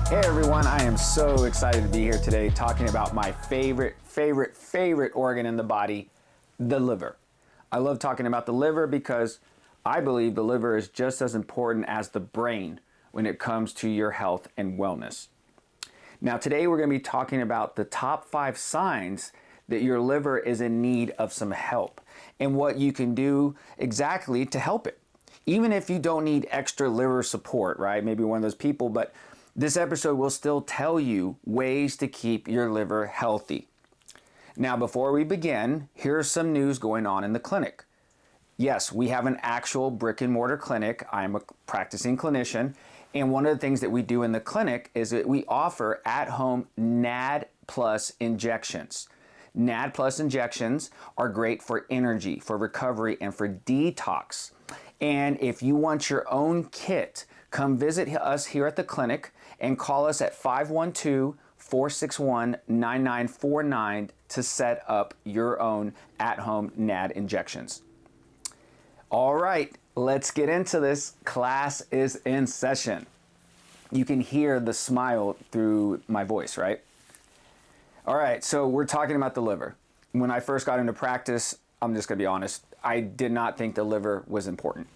Hey everyone, I am so excited to be here today talking about my favorite organ in the body, the liver. I love talking about the liver because I believe the liver is just as important as the brain when it comes to your health and wellness. Now today we're going to be talking about the top 5 signs that your liver is in need of some help and what you can do exactly to help it. Even if you don't need extra liver support, right? Maybe one of those people, but this episode will still tell you ways to keep your liver healthy. Now, before we begin, here's some news going on in the clinic. Yes, we have an actual brick and mortar clinic. I'm a practicing clinician. And one of the things that we do in the clinic is that we offer at-home NAD Plus injections. NAD Plus injections are great for energy, for recovery, and for detox. And if you want your own kit, come visit us here at the clinic and call us at 512-461-9949 to set up your own at-home NAD injections. All right, let's get into this. Class is in session. You can hear the smile through my voice, right? All right, so we're talking about the liver. When I first got into practice, I'm just gonna be honest, I did not think the liver was important.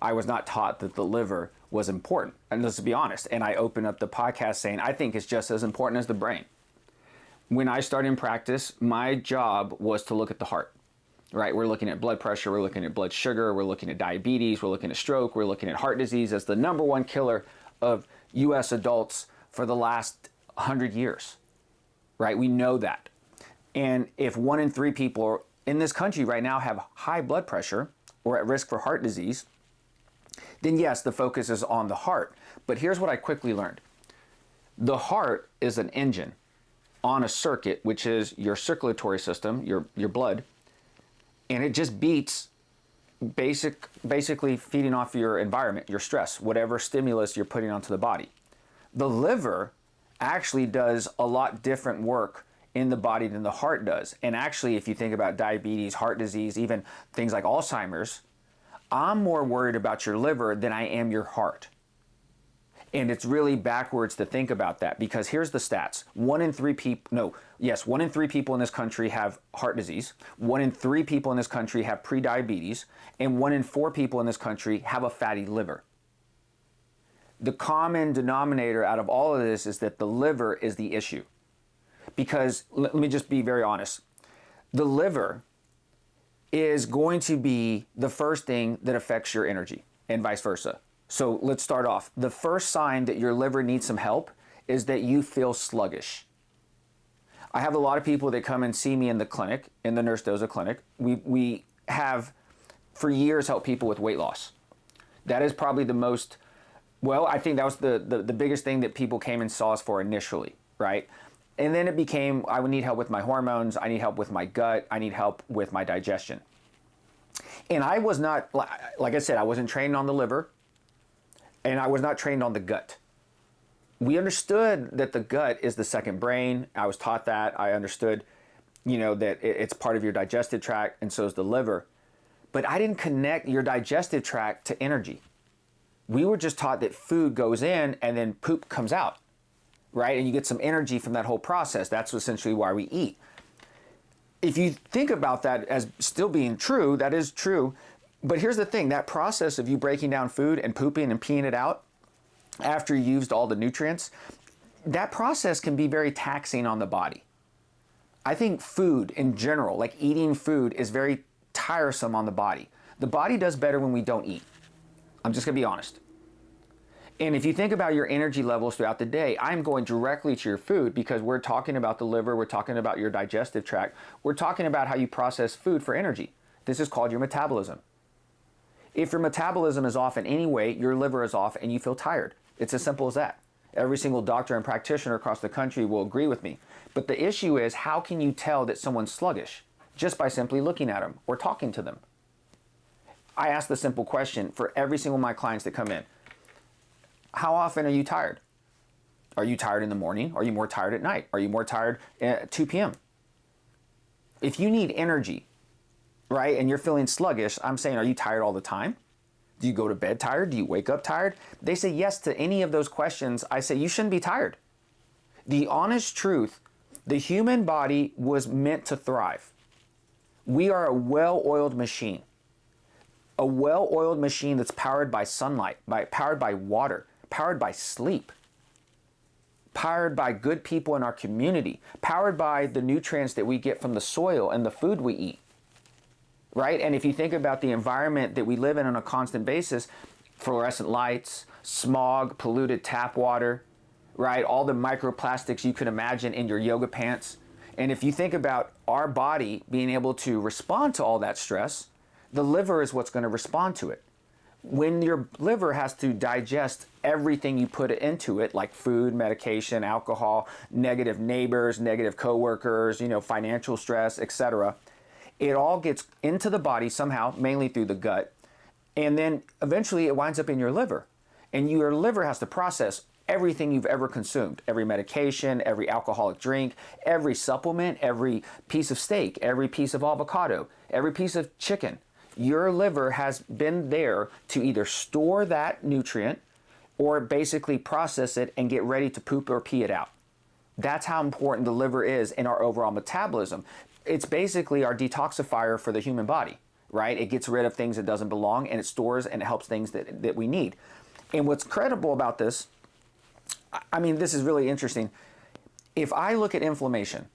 I was not taught that the liver was important. And let's be honest, and I opened up the podcast saying, I think it's just as important as the brain. When I started in practice, my job was to look at the heart, right? We're looking at blood pressure, we're looking at blood sugar, we're looking at diabetes, we're looking at stroke, we're looking at heart disease as the #1 killer of US adults for the last 100 years, right? We know that. And if 1 in 3 people in this country right now have high blood pressure or at risk for heart disease, then yes, the focus is on the heart. But here's what I quickly learned. The heart is an engine on a circuit, which is your circulatory system, your blood, and it just beats basically feeding off your environment, your stress, whatever stimulus you're putting onto the body. The liver actually does a lot different work in the body than the heart does. And actually, if you think about diabetes, heart disease, even things like Alzheimer's, I'm more worried about your liver than I am your heart. And it's really backwards to think about that because here's the stats. 1 in 3 people in this country have heart disease. 1 in 3 people in this country have prediabetes. And 1 in 4 people in this country have a fatty liver. The common denominator out of all of this is that the liver is the issue. Because let me just be very honest. The liver is going to be the first thing that affects your energy and vice versa. So let's start off. The first sign that your liver needs some help is that you feel sluggish. I have a lot of people that come and see me in the clinic, in the Nurse Doza clinic. We have for years helped people with weight loss. That is probably the most, I think that was the biggest thing that people came and saw us for initially, right? And then it became, I would need help with my hormones, I need help with my gut, I need help with my digestion. And I was not, like I said, I wasn't trained on the liver, and I was not trained on the gut. We understood that the gut is the second brain. I was taught that. I understood, that it's part of your digestive tract, and so is the liver. But I didn't connect your digestive tract to energy. We were just taught that food goes in and then poop comes out. Right? And you get some energy from that whole process. That's essentially why we eat. If you think about that as still being true, that is true. But here's the thing, that process of you breaking down food and pooping and peeing it out after you used all the nutrients, that process can be very taxing on the body. I think food in general, like eating food, is very tiresome on the body. The body does better when we don't eat. I'm just gonna be honest. And if you think about your energy levels throughout the day, I'm going directly to your food because we're talking about the liver, we're talking about your digestive tract, we're talking about how you process food for energy. This is called your metabolism. If your metabolism is off in any way, your liver is off and you feel tired. It's as simple as that. Every single doctor and practitioner across the country will agree with me. But the issue is, how can you tell that someone's sluggish? Just by simply looking at them or talking to them. I ask the simple question for every single one of my clients that come in. How often are you tired? Are you tired in the morning? Are you more tired at night? Are you more tired at 2 p.m.? If you need energy, right, and you're feeling sluggish, I'm saying, are you tired all the time? Do you go to bed tired? Do you wake up tired? They say yes to any of those questions. I say you shouldn't be tired. The honest truth, the human body was meant to thrive. We are a well-oiled machine. A well-oiled machine that's powered by sunlight, powered by water, powered by sleep, powered by good people in our community, powered by the nutrients that we get from the soil and the food we eat, right? And if you think about the environment that we live in on a constant basis, fluorescent lights, smog, polluted tap water, right? All the microplastics you could imagine in your yoga pants. And if you think about our body being able to respond to all that stress, the liver is what's going to respond to it. When your liver has to digest everything you put into it, like food, medication, alcohol, negative neighbors, negative coworkers, financial stress, etc., it all gets into the body somehow, mainly through the gut, and then eventually it winds up in your liver. And your liver has to process everything you've ever consumed, every medication, every alcoholic drink, every supplement, every piece of steak, every piece of avocado, every piece of chicken. Your liver has been there to either store that nutrient or basically process it and get ready to poop or pee it out. That's how important the liver is in our overall metabolism. It's basically our detoxifier for the human body, right? It gets rid of things that doesn't belong, and it stores and it helps things that we need. And what's credible about this, this is really interesting. If I look at inflammation,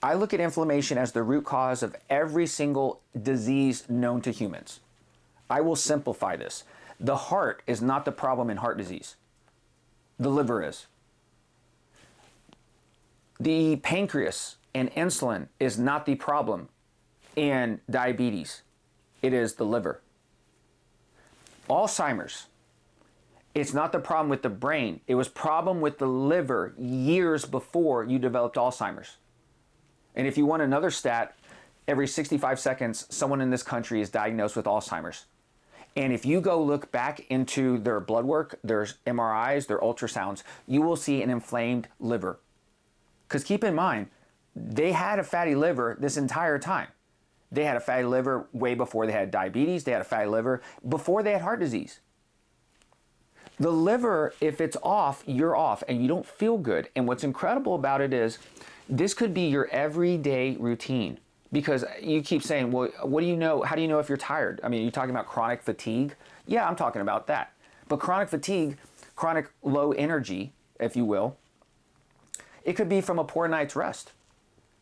I look at inflammation as the root cause of every single disease known to humans. I will simplify this. The heart is not the problem in heart disease. The liver is. The pancreas and insulin is not the problem in diabetes. It is the liver. Alzheimer's, it's not the problem with the brain. It was problem with the liver years before you developed Alzheimer's. And if you want another stat, every 65 seconds, someone in this country is diagnosed with Alzheimer's. And if you go look back into their blood work, their MRIs, their ultrasounds, you will see an inflamed liver. Because keep in mind, they had a fatty liver this entire time. They had a fatty liver way before they had diabetes. They had a fatty liver before they had heart disease. The liver, if it's off, you're off and you don't feel good. And what's incredible about it is this could be your everyday routine, because you keep saying, well, what do you know? How do you know if you're tired? Are you talking about chronic fatigue? Yeah, I'm talking about that. But chronic fatigue, chronic low energy, if you will, it could be from a poor night's rest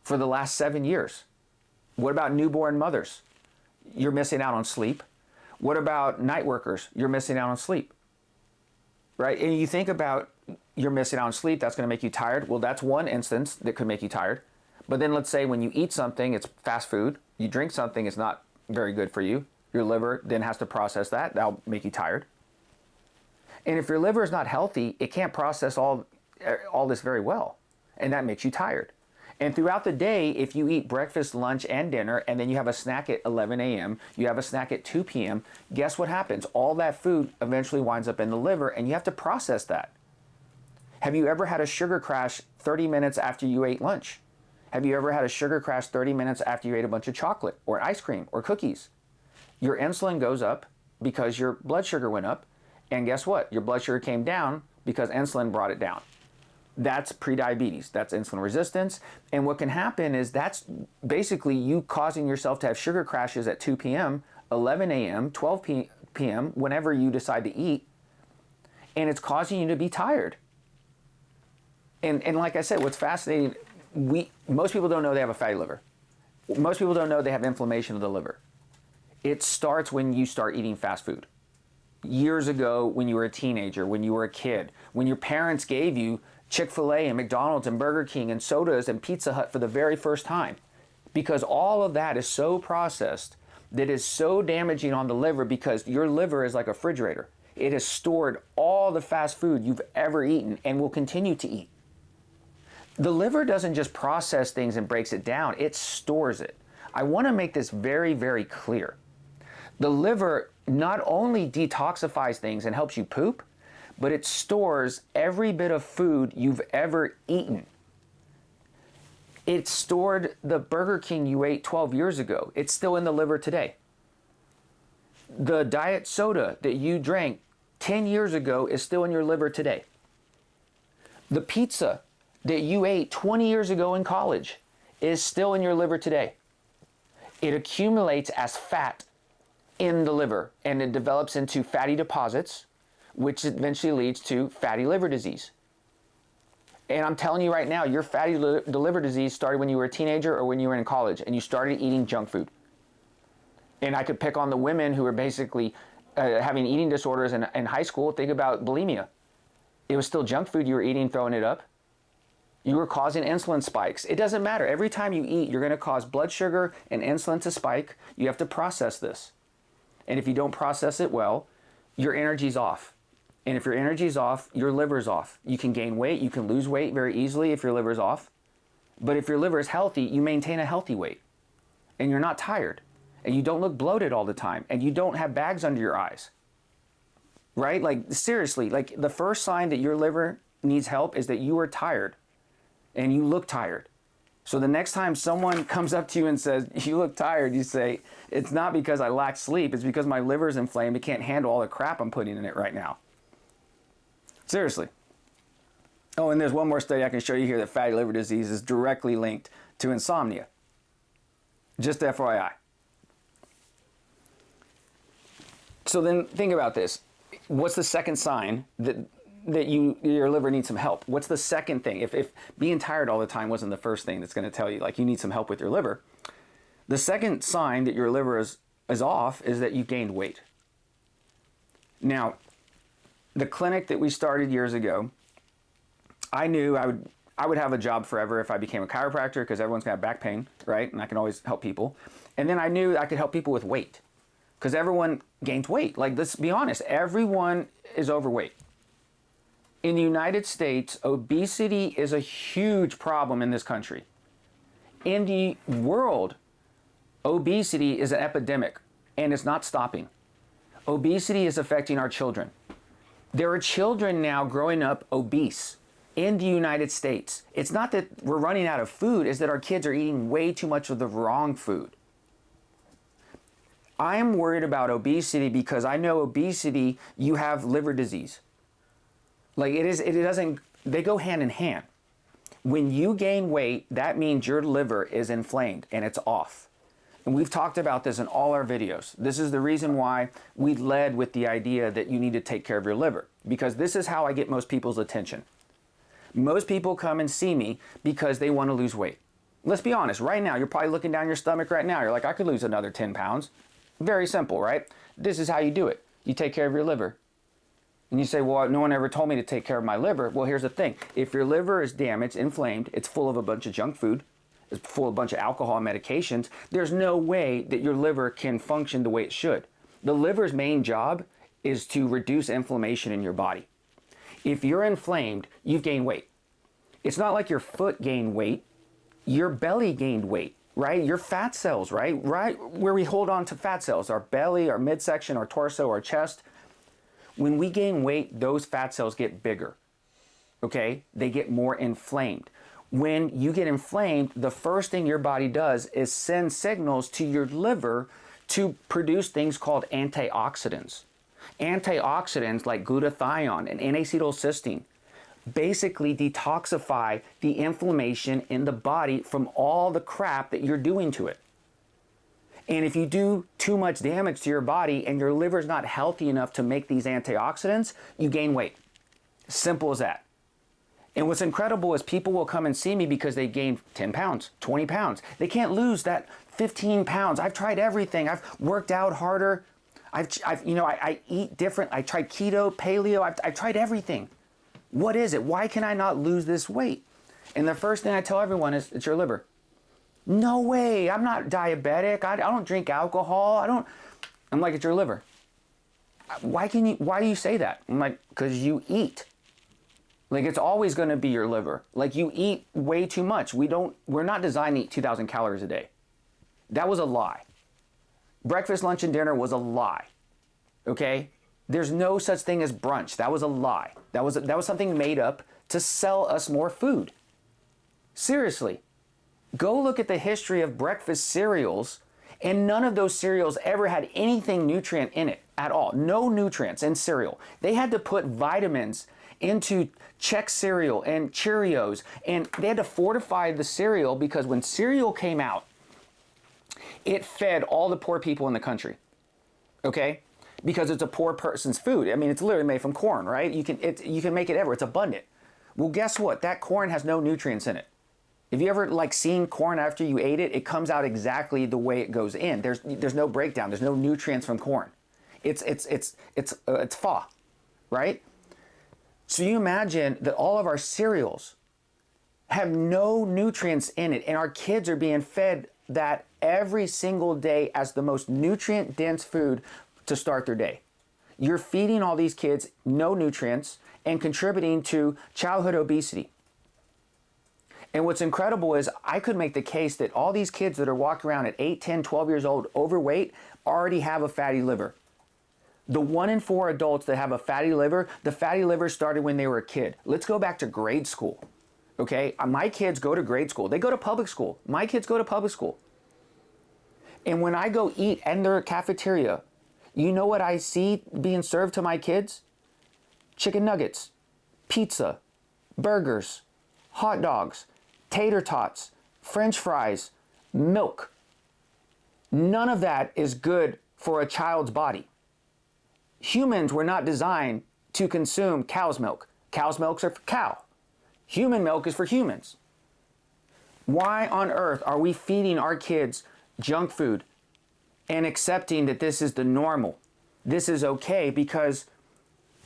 for the last 7 years. What about newborn mothers? You're missing out on sleep. What about night workers? You're missing out on sleep, right? And you think about you're missing out on sleep, that's going to make you tired. Well, that's one instance that could make you tired. But then let's say when you eat something, it's fast food. You drink something, it's not very good for you. Your liver then has to process that. That'll make you tired. And if your liver is not healthy, it can't process all this very well. And that makes you tired. And throughout the day, if you eat breakfast, lunch, and dinner, and then you have a snack at 11 a.m., you have a snack at 2 p.m., guess what happens? All that food eventually winds up in the liver, and you have to process that. Have you ever had a sugar crash 30 minutes after you ate lunch? Have you ever had a sugar crash 30 minutes after you ate a bunch of chocolate or ice cream or cookies? Your insulin goes up because your blood sugar went up, and guess what? Your blood sugar came down because insulin brought it down. That's prediabetes, that's insulin resistance. And what can happen is that's basically you causing yourself to have sugar crashes at 2 p.m., 11 a.m., 12 p.m., whenever you decide to eat, and it's causing you to be tired. And like I said, what's fascinating, most people don't know they have a fatty liver. Most people don't know they have inflammation of the liver. It starts when you start eating fast food. Years ago, when you were a teenager, when you were a kid, when your parents gave you Chick-fil-A and McDonald's and Burger King and sodas and Pizza Hut for the very first time. Because all of that is so processed that is so damaging on the liver, because your liver is like a refrigerator. It has stored all the fast food you've ever eaten and will continue to eat. The liver doesn't just process things and breaks it down, it stores it. I want to make this very, very clear. The liver not only detoxifies things and helps you poop, but it stores every bit of food you've ever eaten. It stored the Burger King you ate 12 years ago. It's still in the liver today. The diet soda that you drank 10 years ago is still in your liver today. The pizza that you ate 20 years ago in college is still in your liver today. It accumulates as fat in the liver and it develops into fatty deposits, which eventually leads to fatty liver disease. And I'm telling you right now, your fatty liver disease started when you were a teenager or when you were in college and you started eating junk food. And I could pick on the women who were basically having eating disorders in high school. Think about bulimia. It was still junk food you were eating, throwing it up. You were causing insulin spikes. It doesn't matter. Every time you eat, you're going to cause blood sugar and insulin to spike. You have to process this. And if you don't process it well, your energy's off. And if your energy's off, your liver's off. You can gain weight. You can lose weight very easily if your liver's off. But if your liver is healthy, you maintain a healthy weight. And you're not tired. And you don't look bloated all the time. And you don't have bags under your eyes. Right? Like, seriously, like the first sign that your liver needs help is that you are tired. And you look tired. So the next time someone comes up to you and says, you look tired, you say, it's not because I lack sleep, it's because my liver's inflamed. It can't handle all the crap I'm putting in it right now. Seriously. Oh, and there's one more study I can show you here that fatty liver disease is directly linked to insomnia. Just FYI. So then think about this. What's the second sign that your liver needs some help? What's the second thing? If being tired all the time wasn't the first thing that's going to tell you like you need some help with your liver, the second sign that your liver is off is that you gained weight. Now, the clinic that we started years ago, I knew I would have a job forever if I became a chiropractor because everyone's going to have back pain, right? And I can always help people. And then I knew I could help people with weight because everyone gains weight. Like, let's be honest, everyone is overweight. In the United States, obesity is a huge problem in this country. In the world, obesity is an epidemic, and it's not stopping. Obesity is affecting our children. There are children now growing up obese in the United States. It's not that we're running out of food, it's that our kids are eating way too much of the wrong food. I am worried about obesity because I know obesity, you have liver disease. Like they go hand in hand. When you gain weight, that means your liver is inflamed and it's off. And we've talked about this in all our videos. This is the reason why we led with the idea that you need to take care of your liver, because this is how I get most people's attention. Most people come and see me because they want to lose weight. Let's be honest, right now, you're probably looking down your stomach right now. You're like, I could lose another 10 pounds. Very simple, right? This is how you do it. You take care of your liver. And you say, well, no one ever told me to take care of my liver. Well, here's the thing. If your liver is damaged, inflamed, it's full of a bunch of junk food, it's full of a bunch of alcohol and medications, there's no way that your liver can function the way it should. The liver's main job is to reduce inflammation in your body. If you're inflamed, you've gained weight. It's not like your foot gained weight, your belly gained weight, right? Your fat cells, right? Right where we hold on to fat cells, our belly, our midsection, our torso, our chest. When we gain weight, those fat cells get bigger, okay? They get more inflamed. When you get inflamed, the first thing your body does is send signals to your liver to produce things called antioxidants. Antioxidants like glutathione and N-acetylcysteine basically detoxify the inflammation in the body from all the crap that you're doing to it. And if you do too much damage to your body and your liver's not healthy enough to make these antioxidants, you gain weight. Simple as that. And what's incredible is people will come and see me because they gain 10 pounds, 20 pounds. They can't lose that 15 pounds. I've tried everything. I've worked out harder. I eat different. I tried keto, paleo. I've tried everything. What is it? Why can I not lose this weight? And the first thing I tell everyone is, it's your liver. No way, I'm not diabetic, I don't drink alcohol, I'm like, it's your liver. Why do you say that? I'm like, because you eat. Like, it's always gonna be your liver. Like, you eat way too much. We're not designed to eat 2,000 calories a day. That was a lie. Breakfast, lunch, and dinner was a lie, okay? There's no such thing as brunch. That was a lie. That was something made up to sell us more food. Seriously. Go look at the history of breakfast cereals And none of those cereals ever had anything nutrient in it at all. No nutrients in cereal. They had to put vitamins into Chex cereal and Cheerios, and they had to fortify the cereal because when cereal came out, it fed all the poor people in the country. Okay? Because it's a poor person's food. I mean, it's literally made from corn, right? You can make it ever. It's abundant. Well, guess what? That corn has no nutrients in it. If you ever like seen corn after you ate it, it comes out exactly the way it goes in. There's no breakdown. There's no nutrients from corn. It's pho, right? So you imagine that all of our cereals have no nutrients in it, and our kids are being fed that every single day as the most nutrient dense food to start their day. You're feeding all these kids no nutrients and contributing to childhood obesity. And what's incredible is I could make the case that all these kids that are walking around at 8, 10, 12 years old overweight already have a fatty liver. The 1 in 4 adults that have a fatty liver, the fatty liver started when they were a kid. Let's go back to grade school. Okay, my kids go to grade school. They go to public school. My kids go to public school. And when I go eat in their cafeteria, you know what I see being served to my kids? Chicken nuggets, pizza, burgers, hot dogs, tater tots, French fries, milk. None of that is good for a child's body. Humans were not designed to consume cow's milk. Cow's milk are for cow. Human milk is for humans. Why on earth are we feeding our kids junk food and accepting that this is the normal? This is okay because,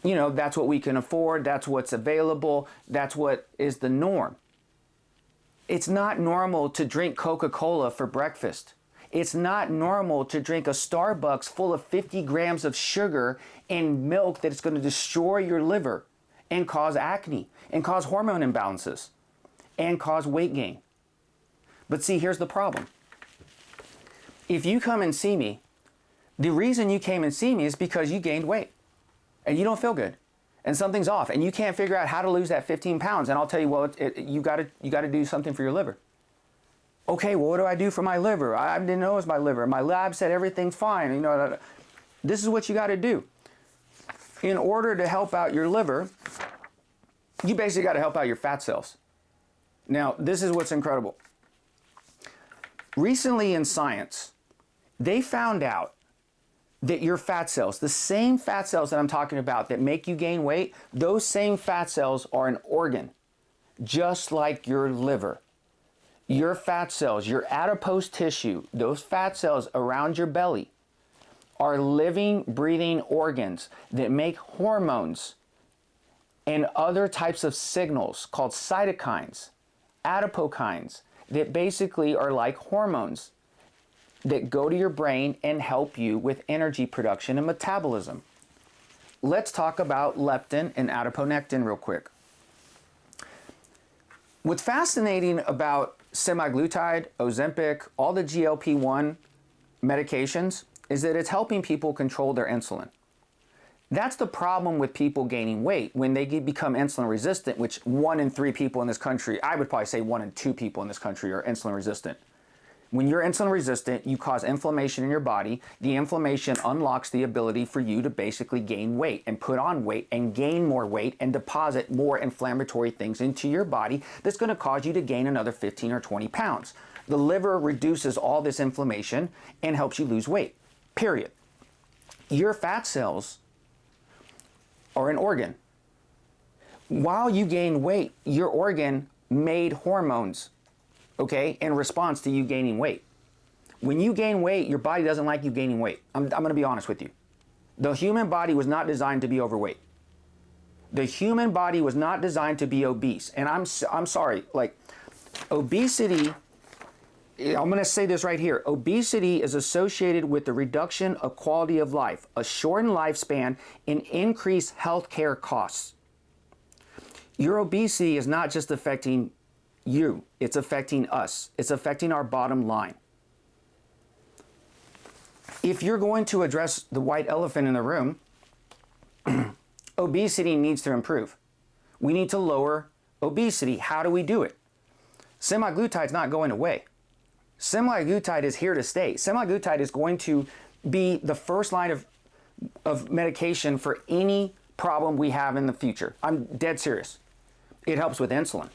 you know, that's what we can afford, that's what's available, that's what is the norm. It's not normal to drink Coca-Cola for breakfast. It's not normal to drink a Starbucks full of 50 grams of sugar and milk that's going to destroy your liver and cause acne and cause hormone imbalances and cause weight gain. But see, here's the problem. If you come and see me, the reason you came and see me is because you gained weight and you don't feel good and something's off and you can't figure out how to lose that 15 pounds. And I'll tell you, well, you got to do something for your liver. Okay, well, what do I do for my liver? I didn't know it was my liver. My lab said everything's fine. You know, this is what you got to do. In order to help out your liver, you basically got to help out your fat cells. Now, this is what's incredible. Recently in science, they found out that your fat cells, the same fat cells that I'm talking about that make you gain weight, those same fat cells are an organ, just like your liver. Your fat cells, your adipose tissue, those fat cells around your belly are living, breathing organs that make hormones and other types of signals called cytokines, adipokines, that basically are like hormones that go to your brain and help you with energy production and metabolism. Let's talk about leptin and adiponectin real quick. What's fascinating about semaglutide, Ozempic, all the GLP-1 medications is that it's helping people control their insulin. That's the problem with people gaining weight when they become insulin resistant, which 1 in 3 people in this country, I would probably say 1 in 2 people in this country are insulin resistant. When you're insulin resistant, you cause inflammation in your body. The inflammation unlocks the ability for you to basically gain weight and put on weight and gain more weight and deposit more inflammatory things into your body that's going to cause you to gain another 15 or 20 pounds. The liver reduces all this inflammation and helps you lose weight, period. Your fat cells are an organ. While you gain weight, your organ made hormones, okay, in response to you gaining weight. When you gain weight, your body doesn't like you gaining weight. I'm going to be honest with you. The human body was not designed to be overweight. The human body was not designed to be obese. And I'm sorry, like obesity, I'm going to say this right here. Obesity is associated with the reduction of quality of life, a shortened lifespan, and increased healthcare costs. Your obesity is not just affecting you, it's affecting us. It's affecting our bottom line. If you're going to address the white elephant in the room, obesity needs to improve. We need to lower obesity. How do we do it? Semaglutide's not going away. Semaglutide is here to stay. Semaglutide is going to be the first line of medication for any problem we have in the future. I'm dead serious. It helps with insulin.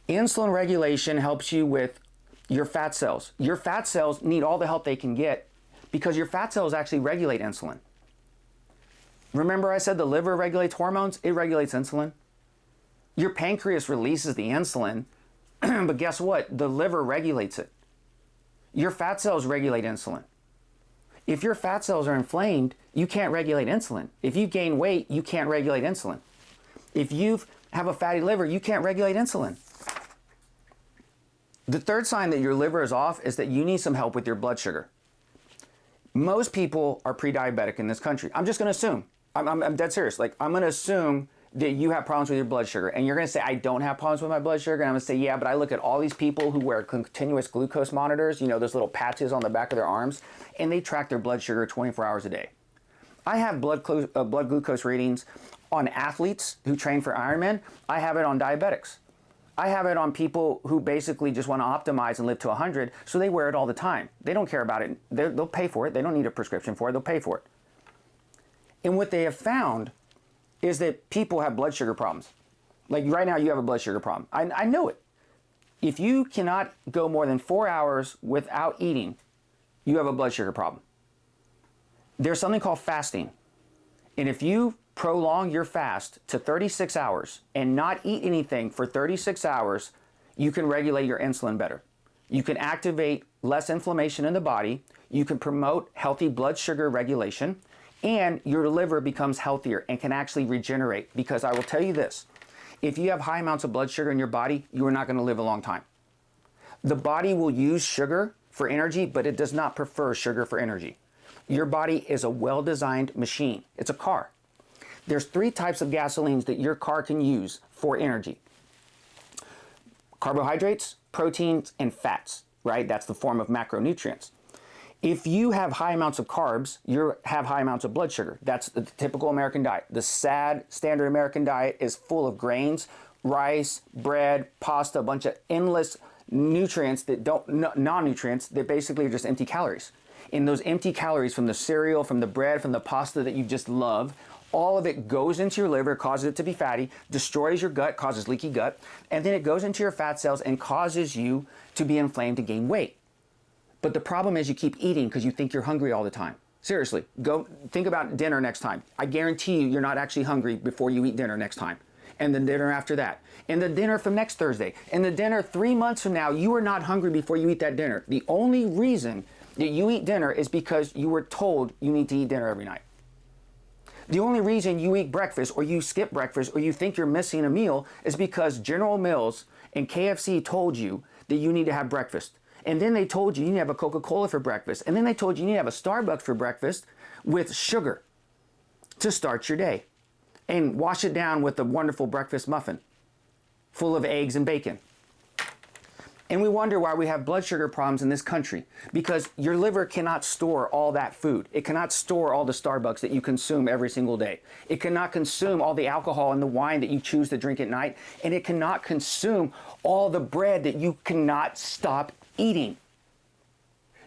Insulin regulation helps you with your fat cells. Your fat cells need all the help they can get because your fat cells actually regulate insulin. Remember I said the liver regulates hormones? It regulates insulin. Your pancreas releases the insulin, but guess what? The liver regulates it. Your fat cells regulate insulin. If your fat cells are inflamed, you can't regulate insulin. If you gain weight, you can't regulate insulin. If you have a fatty liver, you can't regulate insulin. The third sign that your liver is off is that you need some help with your blood sugar. Most people are pre-diabetic in this country. I'm just going to assume. I'm dead serious. Like, I'm going to assume that you have problems with your blood sugar. And you're going to say, I don't have problems with my blood sugar. And I'm going to say, yeah, but I look at all these people who wear continuous glucose monitors, you know, those little patches on the back of their arms, and they track their blood sugar 24 hours a day. I have blood glucose readings on athletes who train for Ironman. I have it on diabetics. I have it on people who basically just want to optimize and live to 100, so they wear it all the time. They don't care about it. They'll pay for it. They don't need a prescription for it. They'll pay for it. And what they have found is that people have blood sugar problems. Like right now, you have a blood sugar problem. I know it. If you cannot go more than 4 hours without eating, you have a blood sugar problem. There's something called fasting. And if you prolong your fast to 36 hours and not eat anything for 36 hours, you can regulate your insulin better. You can activate less inflammation in the body. You can promote healthy blood sugar regulation, and your liver becomes healthier and can actually regenerate. Because I will tell you this, if you have high amounts of blood sugar in your body, you are not going to live a long time. The body will use sugar for energy, but it does not prefer sugar for energy. Your body is a well-designed machine. It's a car. There's 3 types of gasolines that your car can use for energy. Carbohydrates, proteins, and fats, right? That's the form of macronutrients. If you have high amounts of carbs, you have high amounts of blood sugar. That's the typical American diet. The sad standard American diet is full of grains, rice, bread, pasta, a bunch of endless nutrients that non-nutrients that basically are just empty calories. And those empty calories from the cereal, from the bread, from the pasta that you just love, all of it goes into your liver, causes it to be fatty, destroys your gut, causes leaky gut, and then it goes into your fat cells and causes you to be inflamed, to gain weight. But the problem is you keep eating because you think you're hungry all the time. Seriously, go think about dinner next time. I guarantee you, you're not actually hungry before you eat dinner next time. And the dinner after that. And the dinner from next Thursday. And the dinner 3 months from now, you are not hungry before you eat that dinner. The only reason that you eat dinner is because you were told you need to eat dinner every night. The only reason you eat breakfast or you skip breakfast or you think you're missing a meal is because General Mills and KFC told you that you need to have breakfast. And then they told you you need to have a Coca-Cola for breakfast. And then they told you you need to have a Starbucks for breakfast with sugar to start your day. And wash it down with a wonderful breakfast muffin full of eggs and bacon. And we wonder why we have blood sugar problems in this country. Because your liver cannot store all that food. It cannot store all the Starbucks that you consume every single day. It cannot consume all the alcohol and the wine that you choose to drink at night. And it cannot consume all the bread that you cannot stop eating.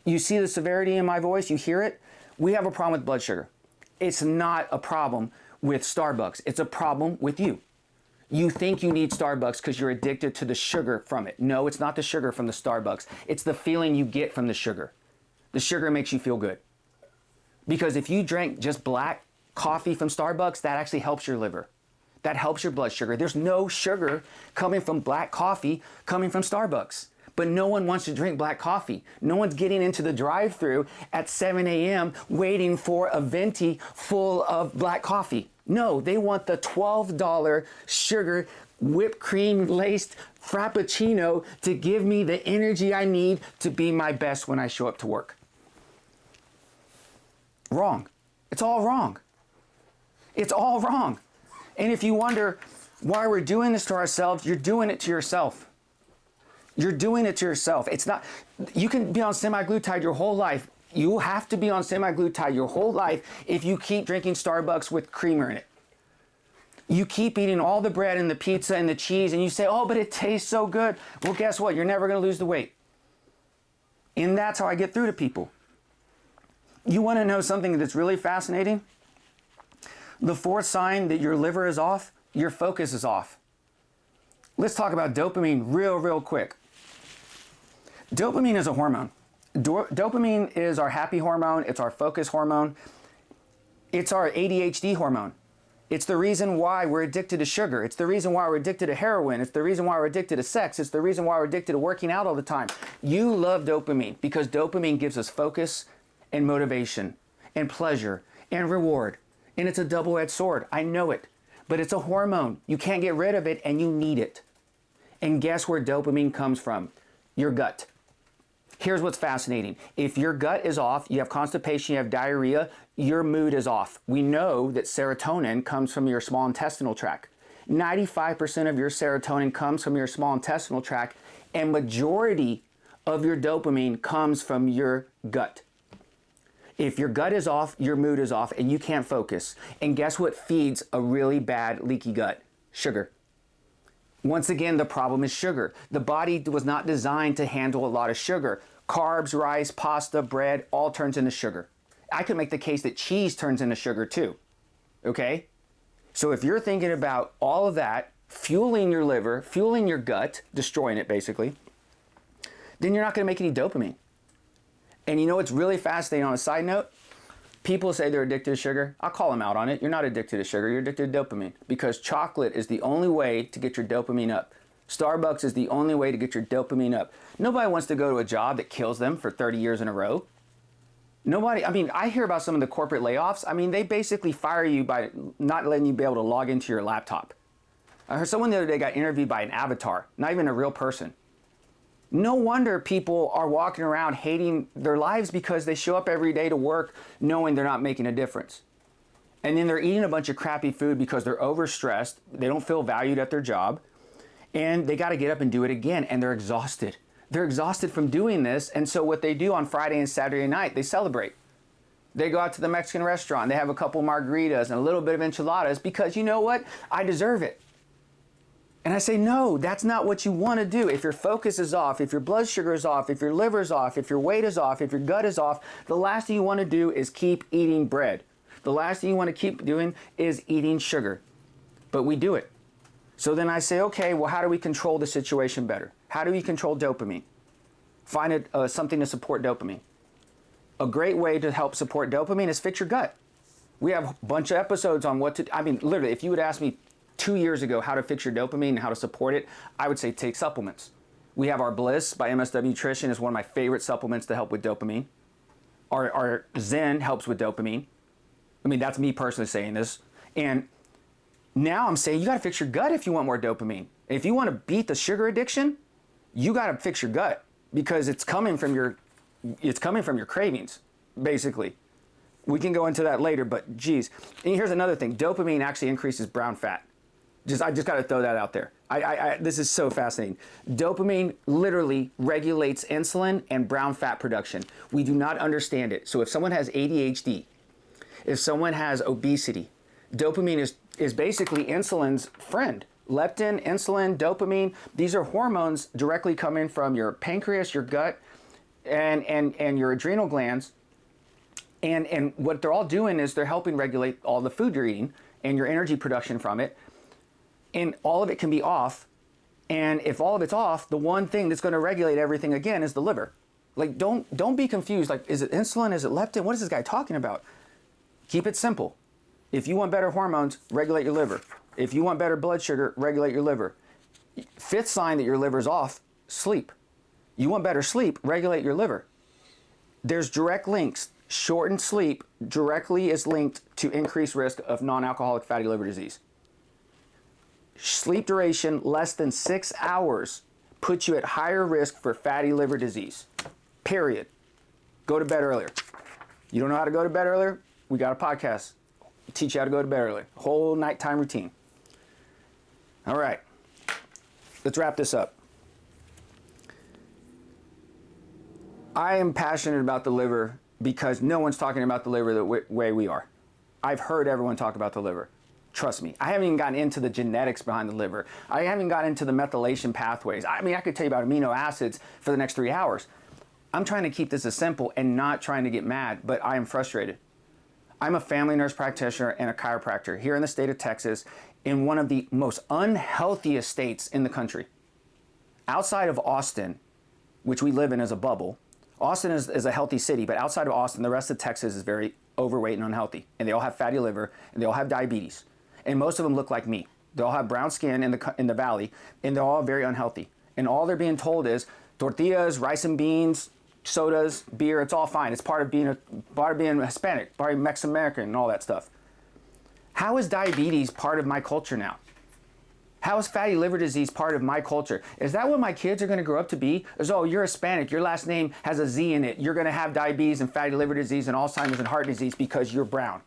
You see the severity in my voice? You hear it? We have a problem with blood sugar. It's not a problem with Starbucks. It's a problem with you. You think you need Starbucks because you're addicted to the sugar from it. No, it's not the sugar from the Starbucks. It's the feeling you get from the sugar. The sugar makes you feel good. Because if you drink just black coffee from Starbucks, that actually helps your liver. That helps your blood sugar. There's no sugar coming from black coffee coming from Starbucks. But no one wants to drink black coffee. No one's getting into the drive-thru at 7 a.m. waiting for a venti full of black coffee. No, they want the $12 sugar whipped cream laced Frappuccino to give me the energy I need to be my best when I show up to work. Wrong. It's all wrong. It's all wrong. And if you wonder why we're doing this to ourselves, you're doing it to yourself. You're doing it to yourself. It's not, you can be on semaglutide your whole life. You have to be on semaglutide your whole life if you keep drinking Starbucks with creamer in it. You keep eating all the bread and the pizza and the cheese and you say, oh, but it tastes so good. Well, guess what? You're never going to lose the weight. And that's how I get through to people. You want to know something that's really fascinating? The fourth sign that your liver is off, your focus is off. Let's talk about dopamine real quick. Dopamine is a hormone. Dopamine is our happy hormone. It's our focus hormone. It's our ADHD hormone. It's the reason why we're addicted to sugar. It's the reason why we're addicted to heroin. It's the reason why we're addicted to sex. It's the reason why we're addicted to working out all the time. You love dopamine because dopamine gives us focus and motivation and pleasure and reward. And it's a double-edged sword. I know it. But it's a hormone. You can't get rid of it and you need it. And guess where dopamine comes from? Your gut. Here's what's fascinating. If your gut is off, you have constipation, you have diarrhea, your mood is off. We know that serotonin comes from your small intestinal tract. 95% of your serotonin comes from your small intestinal tract, and majority of your dopamine comes from your gut. If your gut is off, your mood is off, and you can't focus. And guess what feeds a really bad leaky gut? Sugar. Once again, the problem is sugar. The body was not designed to handle a lot of sugar. Carbs, rice, pasta, bread, all turns into sugar. I could make the case that cheese turns into sugar too, okay? So if you're thinking about all of that, fueling your liver, fueling your gut, destroying it basically, then you're not gonna make any dopamine. And you know what's really fascinating on a side note? People say they're addicted to sugar. I'll call them out on it. You're not addicted to sugar, you're addicted to dopamine because chocolate is the only way to get your dopamine up. Starbucks is the only way to get your dopamine up. Nobody wants to go to a job that kills them for 30 years in a row. Nobody, I mean, I hear about some of the corporate layoffs. I mean, they basically fire you by not letting you be able to log into your laptop. I heard someone the other day got interviewed by an avatar, not even a real person. No wonder people are walking around hating their lives because they show up every day to work knowing they're not making a difference. And then they're eating a bunch of crappy food because they're overstressed, they don't feel valued at their job, and they got to get up and do it again, and they're exhausted. They're exhausted from doing this, and so what they do on Friday and Saturday night, they celebrate. They go out to the Mexican restaurant, they have a couple margaritas and a little bit of enchiladas because you know what? I deserve it. And I say, no, that's not what you want to do. If your focus is off, if your blood sugar is off, if your liver is off, if your weight is off, if your gut is off, the last thing you want to do is keep eating bread. The last thing you want to keep doing is eating sugar. But we do it. So then I say, okay, well, how do we control the situation better? How do we control dopamine? Find something to support dopamine. A great way to help support dopamine is fix your gut. We have a bunch of episodes on what to, I mean, literally, if you would ask me 2 years ago how to fix your dopamine and how to support it, I would say take supplements. We have our Bliss by MSW Nutrition is one of my favorite supplements to help with dopamine. Our Zen helps with dopamine. I mean, that's me personally saying this. And now I'm saying you got to fix your gut if you want more dopamine. If you want to beat the sugar addiction, you got to fix your gut because it's coming from your cravings, basically. We can go into that later, but geez. And here's another thing. Dopamine actually increases brown fat. I just got to throw that out there. This is so fascinating. Dopamine literally regulates insulin and brown fat production. We do not understand it. So if someone has ADHD, if someone has obesity, dopamine is basically insulin's friend. Leptin, insulin, dopamine, these are hormones directly coming from your pancreas, your gut, and your adrenal glands. And what they're all doing is they're helping regulate all the food you're eating and your energy production from it. And all of it can be off. And if all of it's off, the one thing that's going to regulate everything again is the liver. Like, don't be confused. Like, is it insulin? Is it leptin? What is this guy talking about? Keep it simple. If you want better hormones, regulate your liver. If you want better blood sugar, regulate your liver. Fifth sign that your liver's off, sleep. You want better sleep, regulate your liver. There's direct links. Shortened sleep directly is linked to increased risk of non-alcoholic fatty liver disease. Sleep duration less than 6 hours puts you at higher risk for fatty liver disease. Period. Go to bed earlier. You don't know how to go to bed earlier? We got a podcast. Teach you how to go to bed early. Whole nighttime routine. All right. Let's wrap this up. I am passionate about the liver because no one's talking about the liver the way we are. I've heard everyone talk about the liver. Trust me. I haven't even gotten into the genetics behind the liver. I haven't gotten into the methylation pathways. I mean, I could tell you about amino acids for the next 3 hours. I'm trying to keep this as simple and not trying to get mad, but I am frustrated. I'm a family nurse practitioner and a chiropractor here in the state of Texas, in one of the most unhealthiest states in the country. Outside of Austin, which we live in as a bubble, Austin is a healthy city, but outside of Austin, the rest of Texas is very overweight and unhealthy. And they all have fatty liver, and they all have diabetes. And most of them look like me. They all have brown skin in the valley, and they're all very unhealthy. And all they're being told is tortillas, rice and beans, sodas, beer, it's all fine. It's part of being Hispanic, part of Mexican-American and all that stuff. How is diabetes part of my culture now? How is fatty liver disease part of my culture? Is that what my kids are gonna grow up to be? Is, oh, you're Hispanic, your last name has a Z in it, you're gonna have diabetes and fatty liver disease and Alzheimer's and heart disease because you're brown.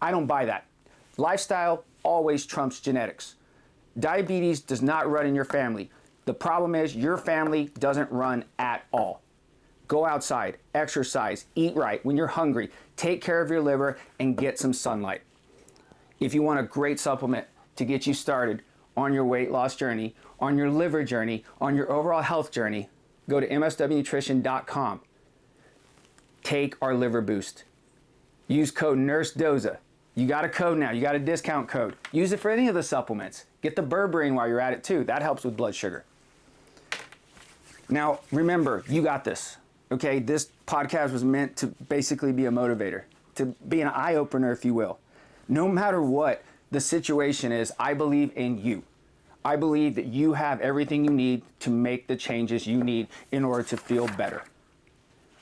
I don't buy that. Lifestyle always trumps genetics. Diabetes does not run in your family. The problem is your family doesn't run at all. Go outside, exercise, eat right. When you're hungry, take care of your liver and get some sunlight. If you want a great supplement to get you started on your weight loss journey, on your liver journey, on your overall health journey, go to mswnutrition.com. Take our liver boost. Use code NurseDoza. You got a code now, you got a discount code. Use it for any of the supplements. Get the berberine while you're at it too. That helps with blood sugar. Now, remember, you got this, okay? This podcast was meant to basically be a motivator, to be an eye-opener, if you will. No matter what the situation is, I believe in you. I believe that you have everything you need to make the changes you need in order to feel better.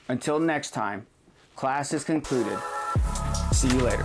Until next time, class is concluded. See you later.